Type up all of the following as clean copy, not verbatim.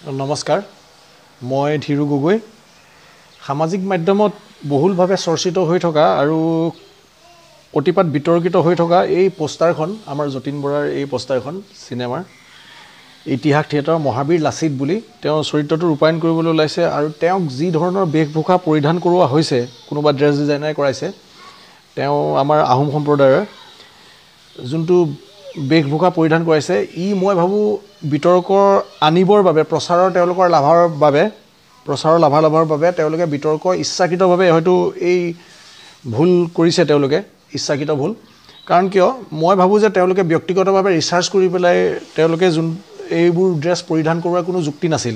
নমস্কাৰ মই ধীৰু গগৈ সামাজিক মাধ্যমত বহুলভাৱে চৰ্চিত হৈ থকা আৰু অতিপাত বিতৰ্কিত হৈ থকা এই পোষ্টাৰখন আমাৰ যতীন বৰাৰ এই পোষ্টাৰখন সিনেমাৰ ইতিহাস থিয়েটাৰ মহাবীৰ লাচিত বুলি তেওঁ চৰিত্ৰটো ৰূপায়ণ কৰিবলৈ ওলাইছে আৰু তেওঁক যি ধৰণৰ বেশভূষা পৰিধান কৰোৱা হৈছে কোনোবা ড্ৰেছ ডিজাইনাৰে কৰাইছে তেওঁ আমাৰ আহোম সম্প্ৰদায়ৰ যোনটো বেশভূষা পৰিধান কৰাইছে ই মই ভাবো বিতৰ্ক আনিবৰ বাবে প্ৰচাৰৰ তেওঁলোকৰ লাভাৰ বাবে তেওঁলোকে বিতৰ্ক ইচ্ছাকৃতভাৱে হয়তো এই ভুল কৰিছে তেওঁলোকে ইচ্ছাকৃত ভুল কাৰণ কিয় মই ভাবো যে তেওঁলোকে ব্যক্তিগতভাৱে ৰিচাৰ্চ কৰি পেলাই তেওঁলোকে এইবোৰ ড্ৰেছ পৰিধান কৰাৰ কোনো যুক্তি নাছিল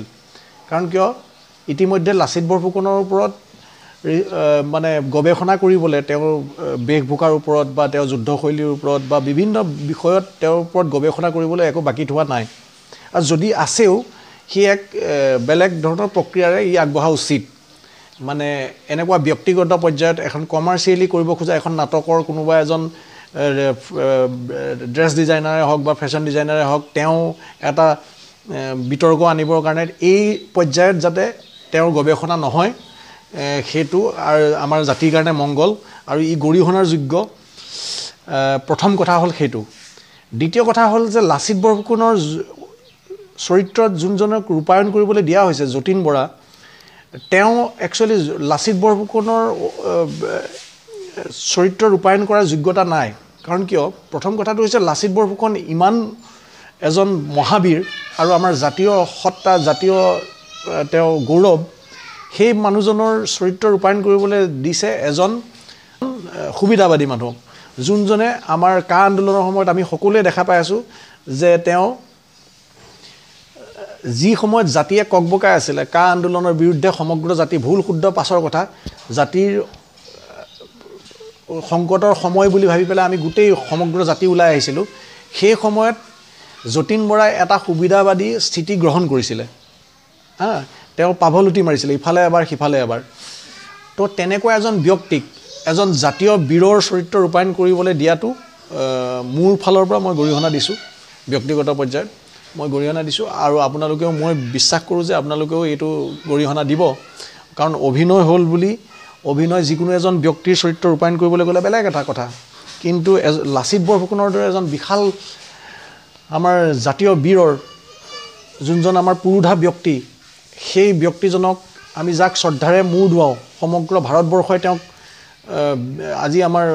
কাৰণ কিয় ইতিমধ্যে লাচিত বৰফুকনৰ ওপৰত মানে গৱেষণা কৰিবলৈ তেওঁৰ বেশভূষাৰ ওপৰত বা তেওঁৰ যুদ্ধশৈলীৰ ওপৰত বা বিভিন্ন বিষয়ত তেওঁৰ ওপৰত গৱেষণা কৰিবলৈ একো বাকি থোৱা নাই আৰু যদি আছেও হি এক বেলেগ ধৰণৰ প্ৰক্ৰিয়াৰে ই আগবঢ়া উচিত মানে এনেকুৱা ব্যক্তিগত পৰ্যায়ত এখন কমাৰ্চিয়েলি কৰিব খোজা এখন নাটকৰ কোনোবা এজন ড্ৰেছ ডিজাইনাৰে হওক বা ফেশ্বন ডিজাইনাৰে হওক তেওঁ এটা বিতৰ্ক আনিবৰ কাৰণে এই পৰ্যায়ত যাতে তেওঁৰ গৱেষণা নহয় হেতু আৰু আমাৰ জাতিৰ কাৰণে মংগল আৰু ই গৰিহণাৰ যোগ্য প্ৰথম কথা হল হেতু দ্বিতীয় কথা হল যে লাচিত বৰফুকনৰ চৰিত্ৰত যোনজনক ৰূপায়ণ কৰিবলৈ দিয়া হৈছে যতীন বৰা তেওঁ একচুয়ালি লাচিত বৰফুকনৰ চৰিত্ৰ ৰূপায়ণ কৰাৰ যোগ্যতা নাই কাৰণ কিয় প্ৰথম কথাটো হৈছে লাচিত বৰফুকন ইমান এজন মহাবীৰ আৰু আমাৰ জাতীয় সত্তা জাতীয় তেওঁ গৌৰৱ সেই মানুহজনৰ চৰিত্ৰ ৰূপায়ণ কৰিবলৈ দিছে এজন সুবিধাবাদী মানুহ যোনজনে আমাৰ কা আন্দোলনৰ সময়ত আমি সকলোৱে দেখা পাই আছো যে তেওঁ যি সময়ত জাতিয়ে ককবকাই আছিল কা আন্দোলনৰ বিৰুদ্ধে সমগ্ৰ জাতি ভুল শুদ্ধ পাছৰ কথা জাতিৰ সংকটৰ সময় বুলি ভাবি পেলাই আমি গোটেই সমগ্ৰ জাতি ওলাই আহিছিল সেই সময়ত যতীন বৰাই এটা সুবিধাবাদী স্থিতি গ্ৰহণ কৰিছিল তেওঁ পাভলুটি মাৰিছিল ইফালে এবাৰ সিফালে এবাৰ তো তেনেকুৱা এজন ব্যক্তিক এজন জাতীয় বীৰৰ চৰিত্ৰ ৰূপায়ণ কৰিবলৈ দিয়াটো মোৰ ফালৰ পৰা মই গৰিহণা দিছো ব্যক্তিগত পৰ্যায়ত মই গৰিহণা দিছো আৰু আপোনালোকেও মই বিশ্বাস কৰো যে আপোনালোকেও এইটো গৰিহণা দিব কাৰণ অভিনয় হল বুলি অভিনয় যিকোনো এজন ব্যক্তিৰ চৰিত্ৰ ৰূপায়ণ কৰিবলৈ গলে বেলেগ এটা কথা কিন্তু লাচিত বৰফুকনৰ দৰে এজন বিশাল আমাৰ জাতীয় বীৰৰ যোনজন আমাৰ পুৰুধা ব্যক্তি সেই ব্যক্তিজনক আমি যাক শ্ৰদ্ধাৰে মূৰ দুৱাও সমগ্ৰ ভাৰতবৰ্ষই তেওঁক আজি আমাৰ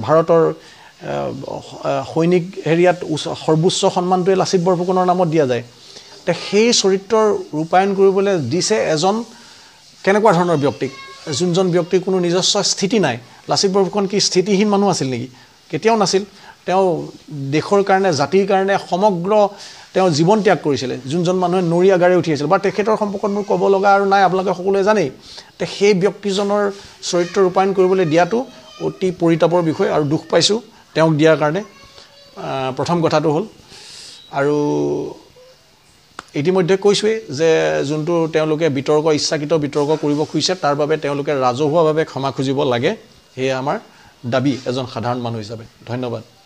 ভাৰতৰ সৈনিক হেৰিয়াত সৰ্বোচ্চ সন্মানটোৱে লাচিত বৰফুকনৰ নামত দিয়া যায় তে সেই চৰিত্ৰৰ ৰূপায়ণ কৰিবলৈ দিছে এজন কেনেকুৱা ধৰণৰ ব্যক্তিক যোনজন ব্যক্তিৰ কোনো নিজস্ব স্থিতি নাই লাচিত বৰফুকন কি স্থিতিহীন মানুহ আছিল নেকি কেতিয়াও নাছিল তেওঁ দেশৰ কাৰণে জাতিৰ কাৰণে সমগ্ৰ তেওঁ জীৱন ত্যাগ কৰিছিল যোনজন মানুহে নৰিয়া গাড়ী উঠি আছিল বা তেখেতৰ সম্পৰ্কত মোৰ ক'ব লগা আৰু নাই আপোনালোকে সকলোৱে জানেই তে সেই ব্যক্তিজনৰ চৰিত্ৰ ৰূপায়ণ কৰিবলৈ দিয়াটো অতি পৰিতাপৰ বিষয় আৰু দুখ পাইছো তেওঁক দিয়াৰ কাৰণে প্ৰথম কথাটো হল আৰু ইতিমধ্যে কৈছোৱে যে যোনটো তেওঁলোকে ইচ্ছাকৃত বিতৰ্ক কৰিব খুজিছে তাৰ বাবে তেওঁলোকে ৰাজহুৱাভাৱে ক্ষমা খুজিব লাগে হে আমাৰ দাবী এজন সাধাৰণ মানুহ হিচাপে ধন্যবাদ